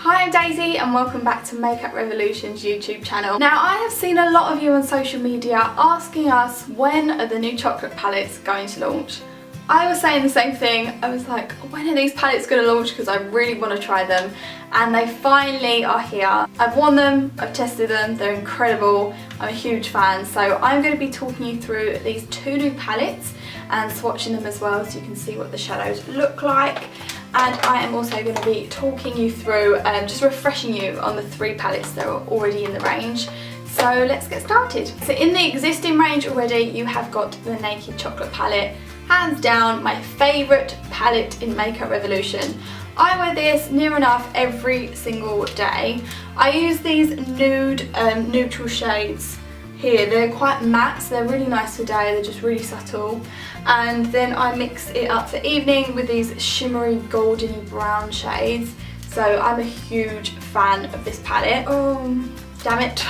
Hi, I'm Daisy and welcome back to Makeup Revolution's YouTube channel. Now, I have seen a lot of you on social media asking us when are the new chocolate palettes going to launch. I was saying the same thing. I was like, when are these palettes going to launch, because I really want to try them, and they finally are here. I've worn them, I've tested them, they're incredible, I'm a huge fan. So I'm going to be talking you through these two new palettes and swatching them as well so you can see what the shadows look like. And I am also going to be talking you through, just refreshing you on the three palettes that are already in the range. So let's get started. So in the existing range already, you have got the Naked Chocolate palette. Hands down, my favourite palette in Makeup Revolution. I wear this near enough every single day. I use these nude neutral shades here. They're quite matte, so they're really nice for day, they're just really subtle. And then I mix it up for evening with these shimmery golden brown shades. So I'm a huge fan of this palette. Oh, damn it.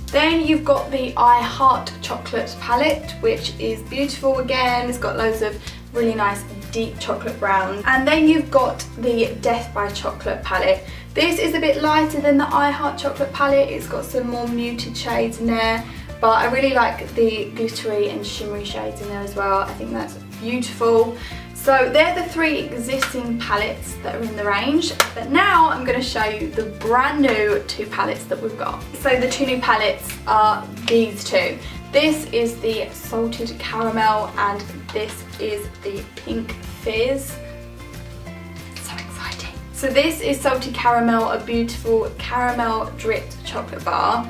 Then you've got the I Heart Chocolate palette, which is beautiful again. It's got loads of really nice deep chocolate browns. And then you've got the Death by Chocolate palette. This is a bit lighter than the I Heart Chocolate palette. It's got some more muted shades in there, but I really like the glittery and shimmery shades in there as well. I think that's beautiful. So they're the three existing palettes that are in the range, but now I'm going to show you the brand new two palettes that we've got. So the two new palettes are these two. This is the Salted Caramel and this is the Pink Fizz. So exciting. So this is Salted Caramel, a beautiful caramel dripped chocolate bar.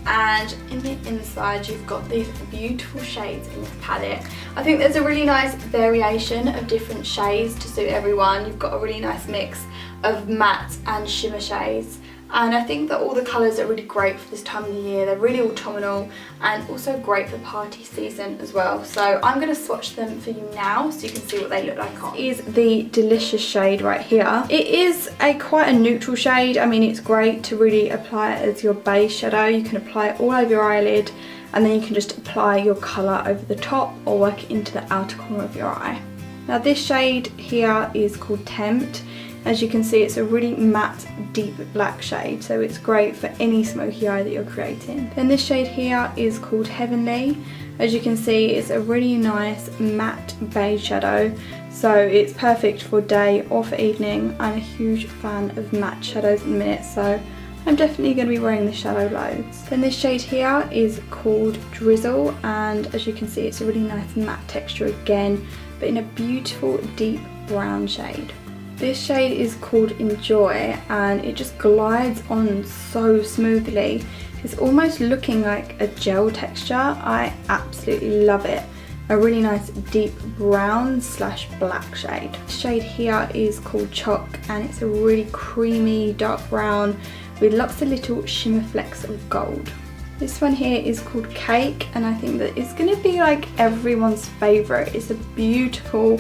And in the inside you've got these beautiful shades in this palette. I think there's a really nice variation of different shades to suit everyone. You've got a really nice mix of matte and shimmer shades, and I think that all the colours are really great for this time of the year. They're really autumnal and also great for party season as well. So I'm going to swatch them for you now so you can see what they look like on. This is the Delicious shade right here. It is quite a neutral shade. I mean, it's great to really apply it as your base shadow. You can apply it all over your eyelid and then you can just apply your colour over the top or work it into the outer corner of your eye. Now this shade here is called Tempt. As you can see, it's a really matte, deep black shade, so it's great for any smoky eye that you're creating. Then this shade here is called Heavenly. As you can see, it's a really nice matte beige shadow, so it's perfect for day or for evening. I'm a huge fan of matte shadows in a minute, so I'm definitely going to be wearing this shadow loads. Then this shade here is called Drizzle, and as you can see, it's a really nice matte texture again, but in a beautiful deep brown shade. This shade is called Enjoy and it just glides on so smoothly. It's almost looking like a gel texture. I absolutely love it. A really nice deep brown / black shade. This shade here is called Choc and it's a really creamy dark brown with lots of little shimmer flecks of gold. This one here is called Cake and I think that it's going to be like everyone's favourite. It's a beautiful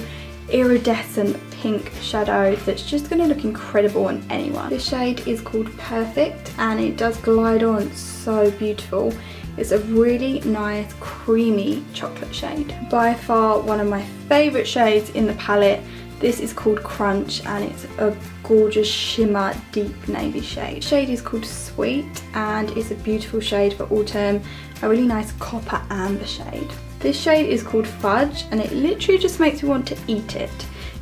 iridescent pink shadow that's just going to look incredible on anyone. This shade is called Perfect and it does glide on so beautiful. It's a really nice creamy chocolate shade. By far one of my favourite shades in the palette. This is called Crunch and it's a gorgeous shimmer deep navy shade. The shade is called Sweet and it's a beautiful shade for autumn, a really nice copper amber shade. This shade is called Fudge and it literally just makes me want to eat it.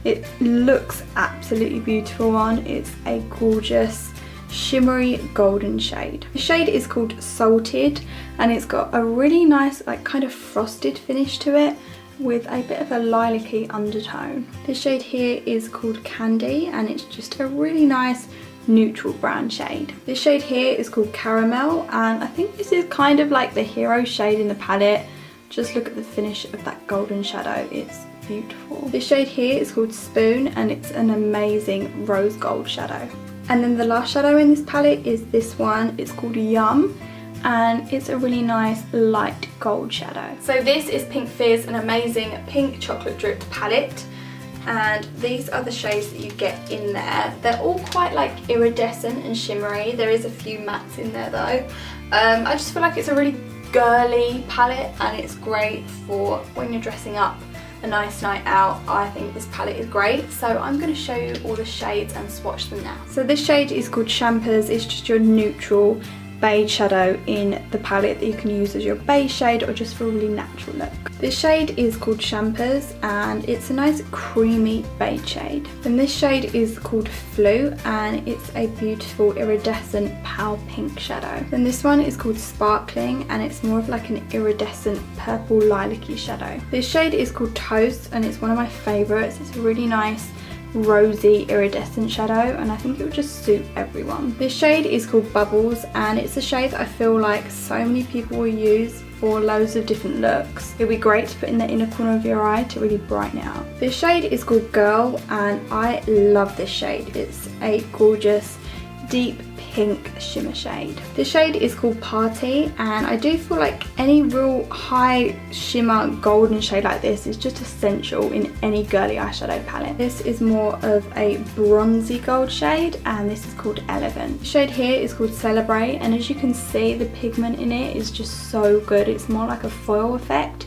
It looks absolutely beautiful on. It's a gorgeous shimmery golden shade. The shade is called Salted and it's got a really nice kind of frosted finish to it with a bit of a lilac-y undertone. This shade here is called Candy and it's just a really nice neutral brown shade. This shade here is called Caramel and I think this is kind of like the hero shade in the palette. Just look at the finish of that golden shadow, it's beautiful. This shade here is called Spoon and it's an amazing rose gold shadow. And then the last shadow in this palette is this one, it's called Yum and it's a really nice light gold shadow. So this is Pink Fizz, an amazing pink chocolate dripped palette. And these are the shades that you get in there. They're all quite like iridescent and shimmery. There is a few mattes in there though. I just feel like it's a really girly palette and it's great for when you're dressing up a nice night out, I think this palette is great. So I'm going to show you all the shades and swatch them now. So this shade is called Champers. It's just your neutral beige shadow in the palette that you can use as your base shade or just for a really natural look. This shade is called Champers and it's a nice creamy beige shade. And this shade is called Flu and it's a beautiful iridescent pale pink shadow. Then this one is called Sparkling and it's more of like an iridescent purple lilac-y shadow. This shade is called Toast and it's one of my favourites. It's a really nice rosy iridescent shadow and I think it would just suit everyone. This shade is called Bubbles and it's a shade that I feel like so many people will use for loads of different looks. It would be great to put in the inner corner of your eye to really brighten it up. This shade is called Girl and I love this shade. It's a gorgeous deep pink shimmer shade. This shade is called Party and I do feel like any real high shimmer golden shade like this is just essential in any girly eyeshadow palette. This is more of a bronzy gold shade and this is called Elegant. The shade here is called Celebrate and as you can see the pigment in it is just so good. It's more like a foil effect.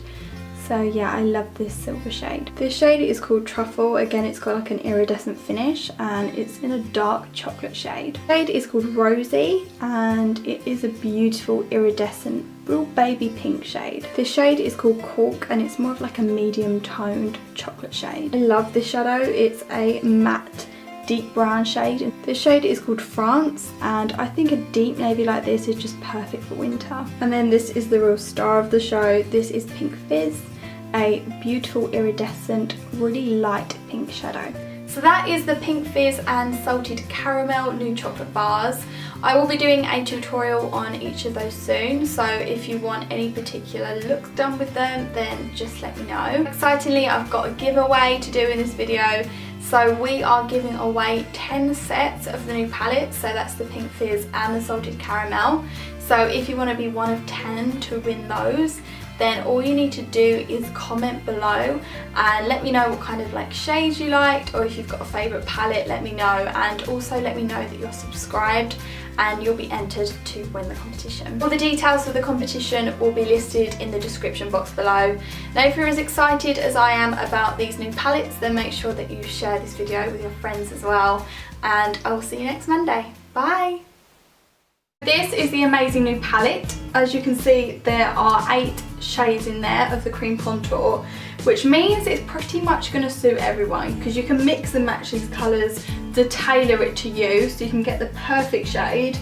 So yeah, I love this silver shade. This shade is called Truffle. Again, it's got like an iridescent finish and it's in a dark chocolate shade. The shade is called Rosy and it is a beautiful iridescent real baby pink shade. This shade is called Cork and it's more of like a medium toned chocolate shade. I love this shadow. It's a matte deep brown shade. This shade is called France and I think a deep navy like this is just perfect for winter. And then this is the real star of the show. This is Pink Fizz, a beautiful iridescent really light pink shadow. So that is the Pink Fizz and Salted Caramel Nude Chocolate Bars. I will be doing a tutorial on each of those soon, so if you want any particular looks done with them then just let me know. Excitingly, I've got a giveaway to do in this video. So we are giving away 10 sets of the new palette, so that's the Pink Fizz and the Salted Caramel. So if you want to be one of 10 to win those, then all you need to do is comment below and let me know what kind of like shades you liked, or if you've got a favourite palette, let me know, and also let me know that you're subscribed and you'll be entered to win the competition. All the details for the competition will be listed in the description box below. Now if you're as excited as I am about these new palettes, then make sure that you share this video with your friends as well, and I will see you next Monday. Bye! This is the amazing new palette. As you can see, there are 8 shades in there of the cream contour, which means it's pretty much going to suit everyone because you can mix and match these colours to tailor it to you so you can get the perfect shade.